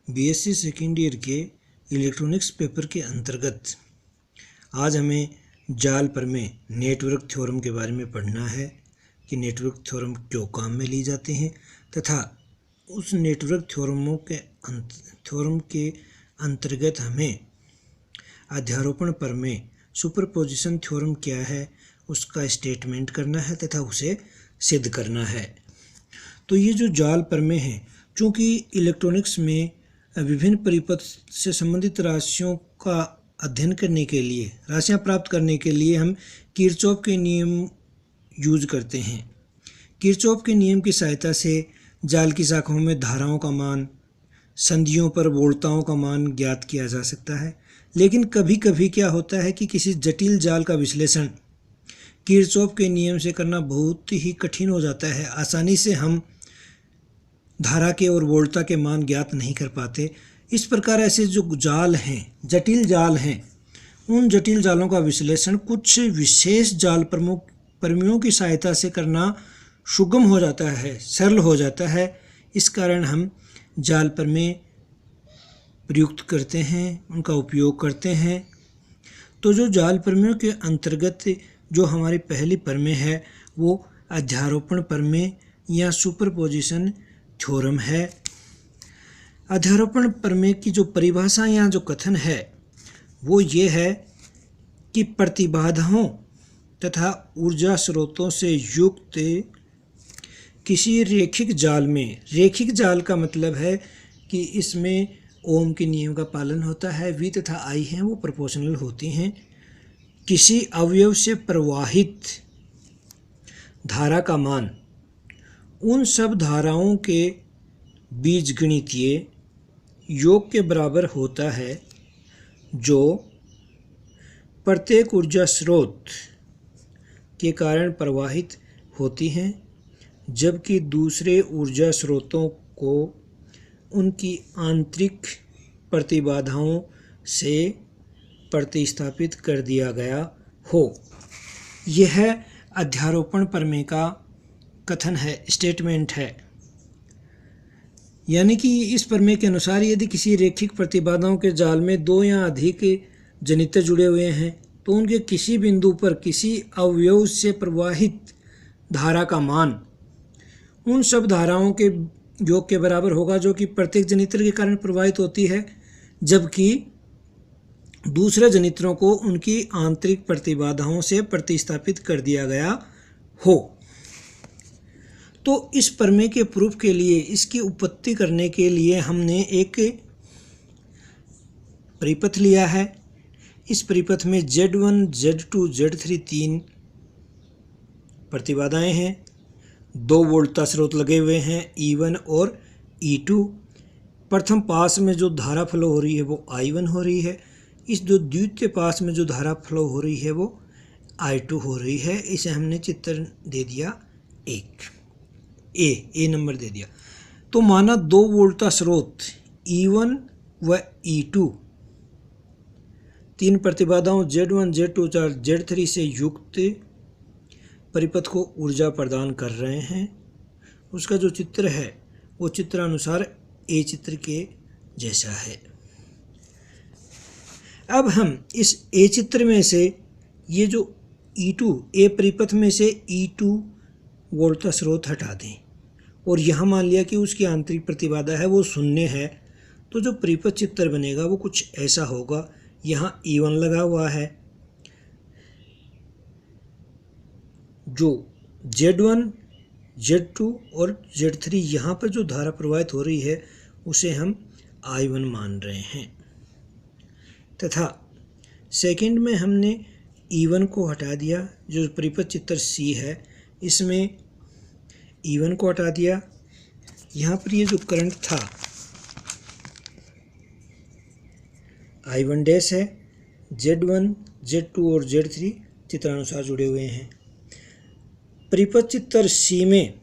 BSc second year के electronics paper के अंतर्गत आज हमें जाल प्रमेय नेटवर्क थ्योरम के बारे में पढ़ना है कि नेटवर्क थ्योरम क्यों काम में ली जाते हैं तथा उस नेटवर्क थ्योरम के अंतर्गत हमें अध्यारोपण प्रमेय सुपरपोजिशन थ्योरम क्या है उसका स्टेटमेंट करना है तथा उसे सिद्ध करना है। तो ये जो जाल प्रमेय है, चूँकि इलेक्ट्रॉनिक्स में विभिन्न परिपथ से संबंधित राशियों का अध्ययन करने के लिए, राशियाँ प्राप्त करने के लिए हम किरचॉफ के नियम यूज करते हैं। किरचॉफ के नियम की सहायता से जाल की शाखाओं में धाराओं का मान, संधियों पर वोल्टताओं का मान ज्ञात किया जा सकता है। लेकिन कभी कभी क्या होता है कि किसी जटिल जाल का विश्लेषण किरचॉफ के नियम से करना बहुत ही कठिन हो जाता है। आसानी से हम धारा के और वोल्टता के मान ज्ञात नहीं कर पाते। इस प्रकार ऐसे जो जाल हैं, जटिल जाल हैं, उन जटिल जालों का विश्लेषण कुछ विशेष जाल प्रमेयों की सहायता से करना सुगम हो जाता है, सरल हो जाता है। इस कारण हम जाल प्रमेय प्रयुक्त करते हैं, उनका उपयोग करते हैं। तो जो जाल प्रमेयों के अंतर्गत जो हमारी पहली प्रमेय है वो अध्यारोपण प्रमेय या सुपरपोजिशन थ्योरम है। अध्यारोपण प्रमेय की जो परिभाषा या जो कथन है वो ये है कि प्रतिबाधाओं तथा ऊर्जा स्रोतों से युक्त किसी रेखिक जाल में, रेखिक जाल का मतलब है कि इसमें ओम के नियम का पालन होता है, V तथा I हैं वो प्रोपोर्शनल होती हैं। किसी अवयव से प्रवाहित धारा का मान उन सब धाराओं के बीजगणितीय योग के बराबर होता है जो प्रत्येक ऊर्जा स्रोत के कारण प्रवाहित होती हैं, जबकि दूसरे ऊर्जा स्रोतों को उनकी आंतरिक प्रतिबाधाओं से प्रतिस्थापित कर दिया गया हो। यह अध्यारोपण प्रमेय का कथन है, स्टेटमेंट है। यानी कि इस प्रमेय के अनुसार यदि किसी रेखिक प्रतिबाधाओं के जाल में दो या अधिक जनित्र जुड़े हुए हैं तो उनके किसी बिंदु पर किसी अवयव से प्रवाहित धारा का मान उन सब धाराओं के योग के बराबर होगा जो कि प्रत्येक जनित्र के कारण प्रवाहित होती है, जबकि दूसरे जनित्रों को उनकी आंतरिक प्रतिबाधाओं से प्रतिस्थापित कर दिया गया हो। तो इस प्रमेय के प्रूफ के लिए, इसकी उत्पत्ति करने के लिए हमने एक परिपथ लिया है। इस परिपथ में Z1, Z2, Z3 तीन प्रतिबाधाएं हैं, दो वोल्टता स्रोत लगे हुए हैं E1 और E2। प्रथम पास में जो धारा फ्लो हो रही है वो I1 हो रही है। इस जो द्वितीय पास में जो धारा फ्लो हो रही है वो I2 हो रही है। इसे हमने चित्र दे दिया ए नंबर दे दिया। तो माना दो वोल्टता स्रोत E1 व E2 तीन प्रतिबाधाओं Z1, Z2 और Z3 से युक्त परिपथ को ऊर्जा प्रदान कर रहे हैं। उसका जो चित्र है वो चित्रानुसार ए चित्र के जैसा है। अब हम इस ए चित्र में से ये जो E2, ए परिपथ में से E2 वोल्टता स्रोत हटा दें और यहाँ मान लिया कि उसकी आंतरिक प्रतिबाधा है वो शून्य है, तो जो परिपथ चित्र बनेगा वो कुछ ऐसा होगा। यहाँ E1 लगा हुआ है, जो Z1, Z2 और Z3 यहाँ पर जो धारा प्रवाहित हो रही है उसे हम I1 मान रहे हैं, तथा सेकंड में हमने E1 को हटा दिया। जो परिपथ चित्र C है इसमें E1 को हटा दिया। यहाँ पर ये जो करंट था I1 डैश है, Z1, Z2 और Z3 चित्रानुसार जुड़े हुए हैं। परिपथ चित्र C में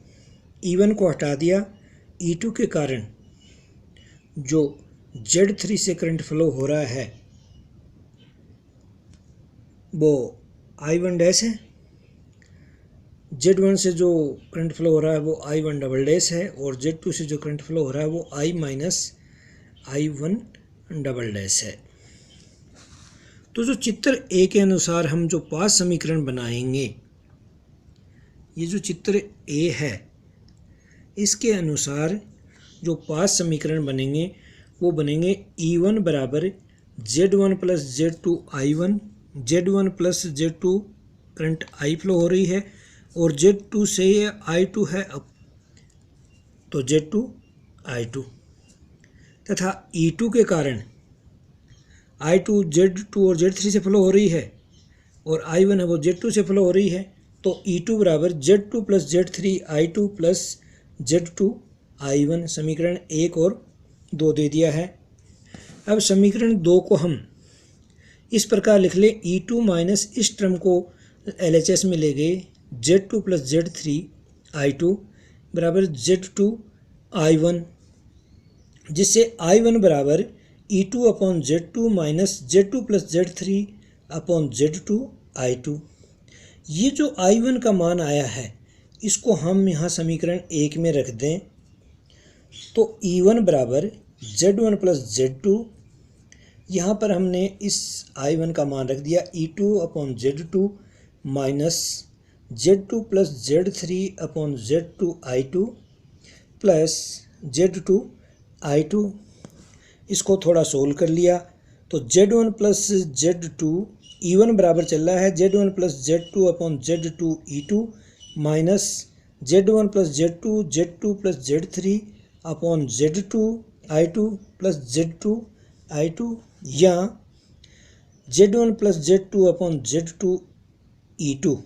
E1 को हटा दिया। E2 के कारण जो Z3 से करंट फ्लो हो रहा है वो I1 डैश है, Z1 से जो करंट फ्लो हो रहा है वो I1 डबल डैश है और Z2 से जो करंट फ्लो हो रहा है वो I minus I1 double dash है। तो जो चित्र ए के अनुसार हम जो पास समीकरण बनाएंगे, ये जो चित्र ए है इसके अनुसार जो पास समीकरण बनेंगे वो बनेंगे E1 बराबर Z1 plus Z2 I1, Z1 plus Z2 current I flow हो रही है और Z2 से ये I2 है अब, तो Z2 I2 तथा E2 के कारण I2 Z2 और Z3 से फ्लो हो रही है और I1 है वो Z2 से फ्लो हो रही है, तो E2 बराबर Z2 plus Z3 I2 plus Z2 I1 समीकरण 1 और 2 दे दिया है। अब समीकरण 2 को हम इस प्रकार लिख ले, E2 माइनस इस टर्म को LHS में ले गए Z2 प्लस Z3 I2 बराबर Z2 I1, जिससे I1 बराबर E2 upon Z2 minus Z2 plus Z3 upon Z2 I2। ये जो I1 का मान आया है इसको हम यहाँ समीकरण 1 में रख दें, तो E1 बराबर Z1 प्लस Z2, यहाँ पर हमने इस I1 का मान रख दिया E2 upon Z2 minus Z2 plus Z3 upon Z2 I2 plus Z2 I2। इसको थोड़ा सोल्व कर लिया तो Z1 प्लस Z2 E1 बराबर चल रहा है Z1 plus Z2 upon Z2 E2 minus Z1 plus Z2 plus Z3 upon Z2 I2 plus Z2 I2 या Z1 plus Z2 upon Z2 E2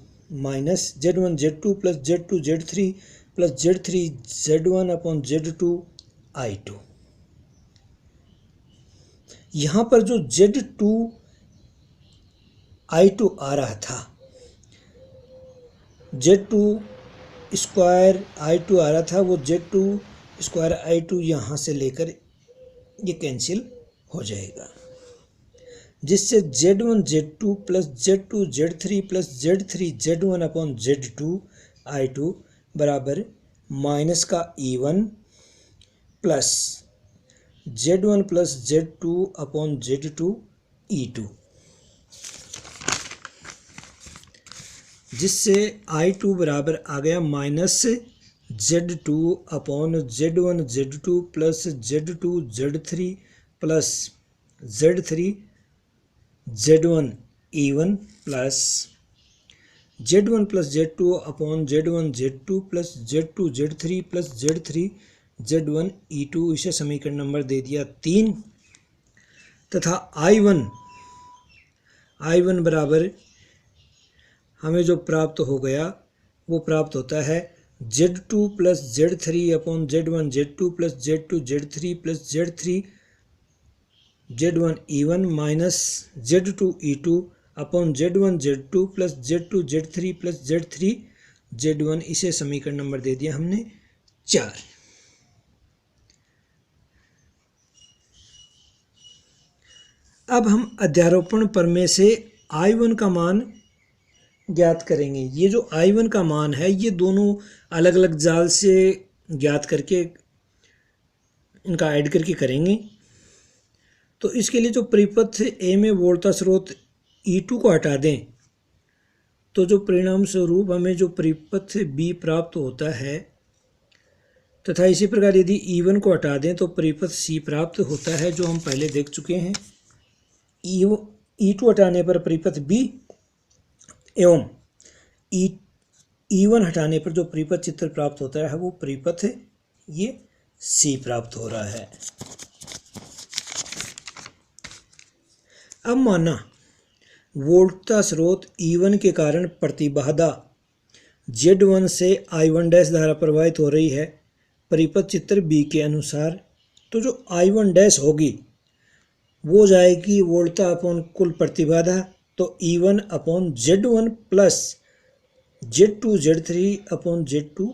minus Z1 Z2 plus Z2 Z3 plus Z3 Z1 upon Z2 I2। यहाँ पर जो Z2 I2 आ रहा था, Z2 square I2 आ रहा था, वो Z2 square I2 यहाँ से लेकर ये कैंसिल हो जाएगा, जिससे Z1 Z2 plus Z2 Z3 plus Z3 Z1 upon Z2 I2 बराबर माइनस का E1 plus Z1 plus Z2 upon Z2 E2, जिससे I2 बराबर आ गया minus Z2 upon Z1 Z2 plus Z2 Z3 plus Z3 Z1 E1 plus Z1 plus Z2 upon Z1 Z2 plus Z2 Z3 plus Z3 Z1 E2। इसे समीकरण number दे दिया 3 तथा I1 बराबर हमें जो प्राप्त हो गया वो प्राप्त होता है Z2 plus Z3 upon Z1 Z2 plus Z2 Z3 plus Z3 Z1 E1 minus Z2 E2 upon Z1 Z2 plus Z2 Z3 plus Z3 Z1। इसे समीकरण नंबर दे दिया हमने 4। अब हम अध्यारोपण प्रमेय से I1 का मान ज्ञात करेंगे। ये जो I1 का मान है ये दोनों अलग अलग जाल से ज्ञात करके इनका ऐड करके करेंगे। तो इसके लिए जो परिपथ ए में वोल्टा स्रोत E2 को हटा दें तो जो परिणाम स्वरूप हमें जो परिपथ बी प्राप्त होता है, तथा इसी प्रकार यदि E1 को हटा दें तो परिपथ सी प्राप्त होता है, जो हम पहले देख चुके हैं। E2 हटाने पर परिपथ बी एवं E1 हटाने पर जो परिपथ चित्र प्राप्त होता है वो परिपथ ये सी प्राप्त हो रहा है। अब माना वोल्टता स्रोत E1 के कारण प्रतिबाधा Z1 से I1 डैश धारा प्रवाहित हो रही है परिपथ चित्र B के अनुसार, तो जो I1 डैश होगी वो जाएगी वोल्टता अपॉन कुल प्रतिबाधा, तो E1 upon Z1 plus Z2 Z3 upon Z2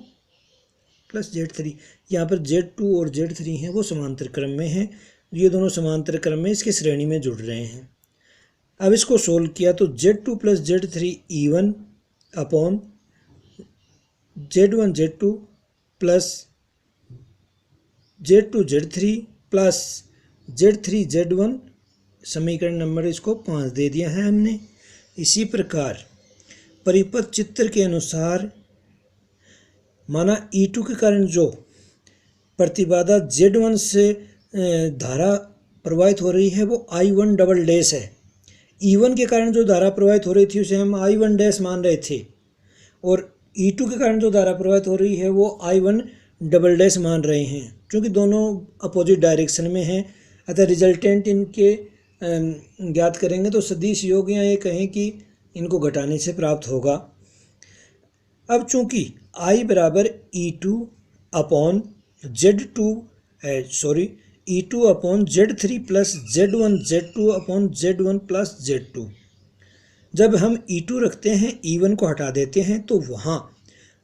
plus Z3। यहाँ पर Z2 और Z3 हैं वो समांतर क्रम में हैं, ये दोनों समांतर क्रम में इसके श्रेणी में जुड़ रहे हैं। अब इसको सोल्व किया तो Z2 plus Z3 E1 upon Z1 Z2 plus Z2 Z3 plus Z3 Z1 समीकरण नंबर इसको 5 दे दिया है हमने। इसी प्रकार परिपथ चित्र के अनुसार माना E2 के कारण जो प्रतिबाधा Z1 से धारा प्रवाहित हो रही है वो I1 डबल डैश है। E1 के कारण जो धारा प्रवाहित हो रही थी उसे हम I1 डैश मान रहे थे और E2 के कारण जो धारा प्रवाहित हो रही है वो I1 डबल डैश मान रहे हैं। क्योंकि दोनों अपोजिट डायरेक्शन में हैं अतः रिजल्टेंट इनके ज्ञात करेंगे तो सदिश योग या ये कहें कि इनको घटाने से प्राप्त होगा। अब चूंकि I बराबर E2 upon E2 upon Z3 plus Z1 Z2 upon Z1 plus Z2, जब हम E2 रखते हैं E1 को हटा देते हैं तो वहाँ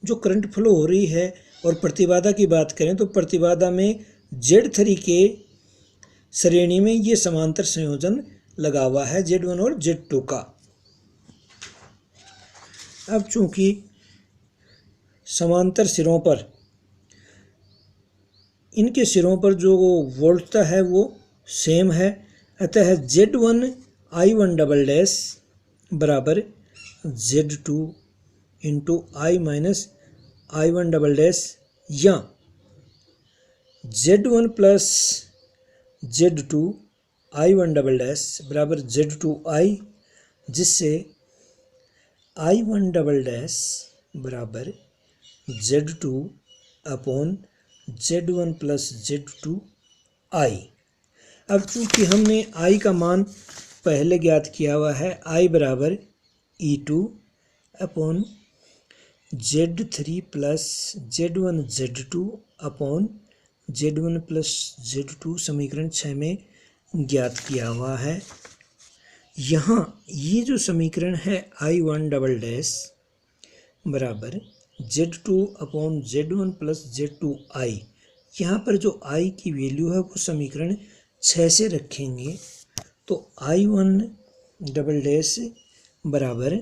जो करंट फ्लो हो रही है और प्रतिबाधा की बात करें तो प्रतिबाधा में Z3 के श्रेणी में ये समांतर संयोजन लगा हुआ है Z1 और Z2 का। अब चूंकि समांतर सिरों पर इनके सिरों पर जो वोल्टता है वो सेम है अतः Z1 I1 डबल डैश बराबर Z2 into I minus I1 double dash या Z1 plus Z2 I1 double dash बराबर Z2I, जिससे I1 डबल डैश बराबर Z2 upon Z1 plus Z2I। अब चूँकि हमने I का मान पहले ज्ञात किया हुआ है, I बराबर E2 upon Z3 plus Z1 Z2 upon Z1 plus Z2 समीकरण 6 में ज्ञात किया हुआ है। यहाँ ये जो समीकरण है I1 डबल डैश बराबर Z2 upon Z1 plus Z2I, यहाँ पर जो I की वैल्यू है वो समीकरण 6 से रखेंगे तो I1 डबल डैश बराबर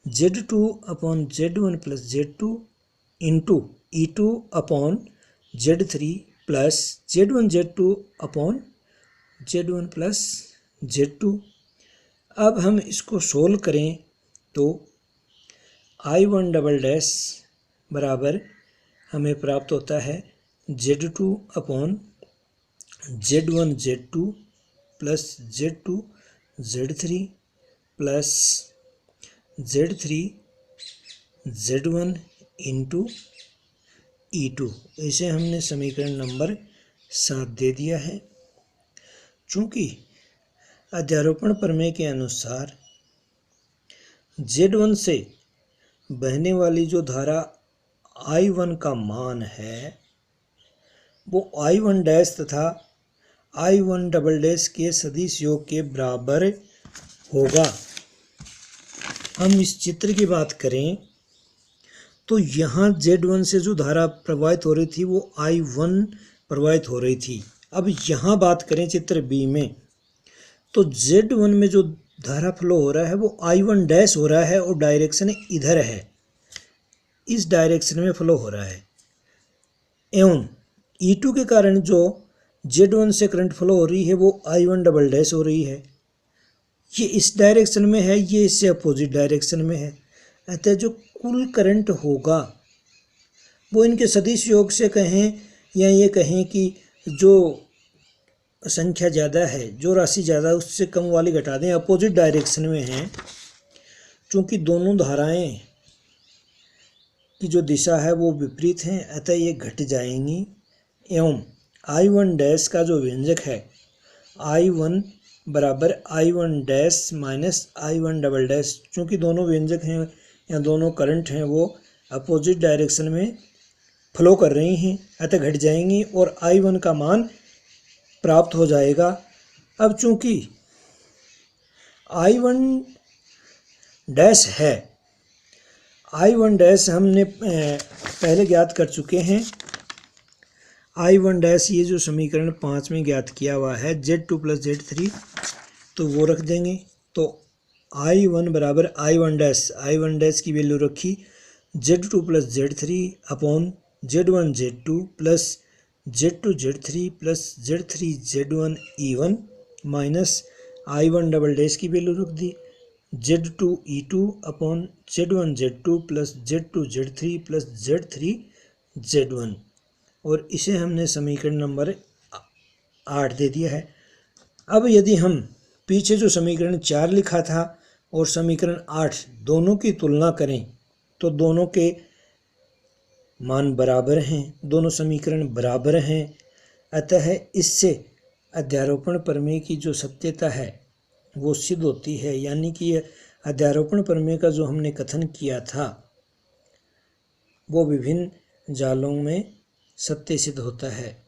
Z2 upon Z1 plus Z2 into E2 upon Z3 plus Z1 Z2 upon Z1 plus Z2। अब हम इसको सोल्व करें तो I1 डबल डैश बराबर हमें प्राप्त होता है Z2 upon Z1 Z2 plus Z2 Z3 plus Z3 Z1 into E2। इसे हमने समीकरण नंबर 7 दे दिया है। चूँकि अध्यारोपण प्रमेय के अनुसार Z1 से बहने वाली जो धारा I1 का मान है वो I1 डैश तथा I1 डबल डैश के सदिश योग के बराबर होगा। हम इस चित्र की बात करें तो यहाँ Z1 से जो धारा प्रवाहित हो रही थी वो I1 प्रवाहित हो रही थी। अब यहाँ बात करें चित्र बी में तो Z1 में जो धारा फ्लो हो रहा है वो I1 डैश हो रहा है और डायरेक्शन इधर है, इस डायरेक्शन में फ्लो हो रहा है। एवं E2 के कारण जो Z1 से करंट फ्लो हो रही है वो I1 डबल डैश हो रही है। ये इस डायरेक्शन में है, ये इससे अपोजिट डायरेक्शन में है। अतः जो कुल करंट होगा वो इनके सदिश योग से कहें या ये कहें कि जो संख्या ज़्यादा है, जो राशि ज़्यादा है उससे कम वाली घटा दें, अपोजिट डायरेक्शन में हैं। चूँकि दोनों धाराएं की जो दिशा है वो विपरीत हैं अतः ये घट जाएंगी। एवं I1 डैश का जो व्यंजक है I1 बराबर I1 dash minus I1 double dash, चूँकि दोनों व्यंजक हैं या दोनों करंट हैं वो अपोजिट डायरेक्शन में फ्लो कर रही हैं अतः घट जाएंगी और I1 का मान प्राप्त हो जाएगा। अब चूँकि I1 डैश है, I1 डैश हमने पहले ज्ञात कर चुके हैं। I1 डैश ये जो समीकरण 5 में ज्ञात किया हुआ है Z2 प्लस Z3, तो वो रख देंगे तो I1 बराबर I1 डैश की वैल्यू रखी Z2 plus Z3 upon Z1 Z2 plus Z2 Z3 plus Z3 Z1 E1 minus I1 double dash की वैल्यू रख दी, Z2 E2 upon Z1 Z2 plus Z2 Z3 plus Z3 Z1, और इसे हमने समीकरण number 8 दे दिया है। अब यदि हम पीछे जो समीकरण 4 लिखा था और समीकरण 8 दोनों की तुलना करें तो दोनों के मान बराबर हैं, दोनों समीकरण बराबर हैं। अतः इससे अध्यारोपण प्रमेय की जो सत्यता है वो सिद्ध होती है, यानी कि यह अध्यारोपण प्रमेय का जो हमने कथन किया था वो विभिन्न जालों में सत्य सिद्ध होता है।